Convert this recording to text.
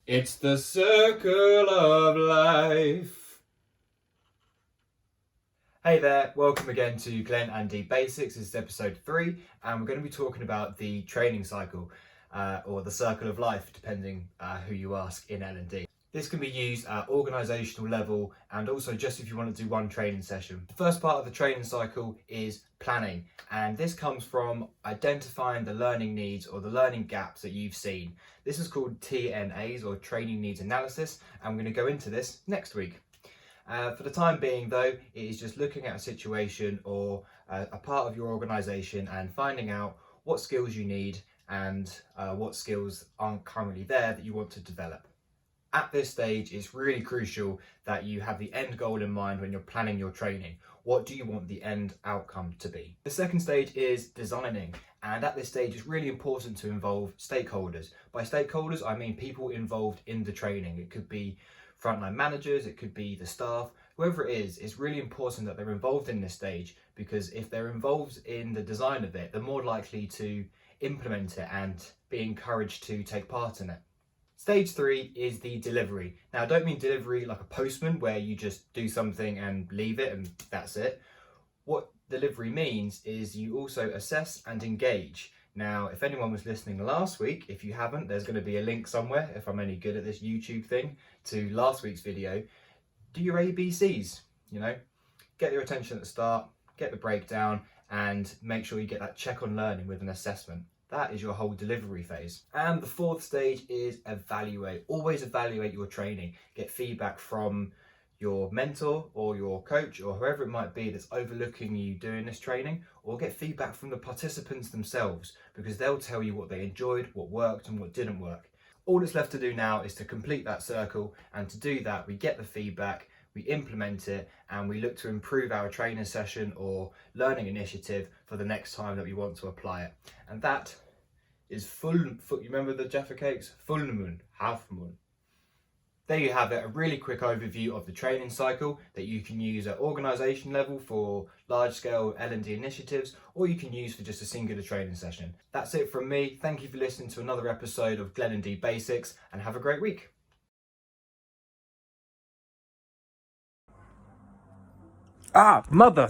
It's the circle of life. Hey there, welcome again to L&D Basics. This is episode 3, and we're going to be talking about the training cycle, or the circle of life, depending who you ask in L&D. This can be used at organisational level and also just if you want to do one training session. The first part of the training cycle is planning, and this comes from identifying the learning needs or the learning gaps that you've seen. This is called TNAs, or Training Needs Analysis, and we're going to go into this next week. For the time being though, it is just looking at a situation or a part of your organisation and finding out what skills you need and what skills aren't currently there that you want to develop. At this stage, it's really crucial that you have the end goal in mind when you're planning your training. What do you want the end outcome to be? The second stage is designing, and at this stage it's really important to involve stakeholders. By stakeholders, I mean people involved in the training. It could be frontline managers, it could be the staff, whoever it is. It's really important that they're involved in this stage, because if they're involved in the design of it, they're more likely to implement it and be encouraged to take part in it. Stage 3 is the delivery. Now, I don't mean delivery like a postman where you just do something and leave it and that's it. What delivery means is you also assess and engage. Now, if anyone was listening last week, if you haven't, there's going to be a link somewhere, if I'm any good at this YouTube thing, to last week's video. Do your ABCs, get your attention at the start, get the breakdown, and make sure you get that check on learning with an assessment. That is your whole delivery phase. And the fourth stage is evaluate. Always evaluate your training. Get feedback from your mentor or your coach or whoever it might be that's overlooking you doing this training, or get feedback from the participants themselves, because they'll tell you what they enjoyed, what worked and what didn't work. All that's left to do now is to complete that circle, and to do that we get the feedback, we implement it, and we look to improve our training session or learning initiative for the next time that we want to apply it. And that is full. You remember the Jaffa cakes? Full moon, half moon. There you have it, a really quick overview of the training cycle that you can use at organisation level for large-scale L&D initiatives, or you can use for just a singular training session. That's it from me. Thank you for listening to another episode of L&D Basics, and have a great week. Mother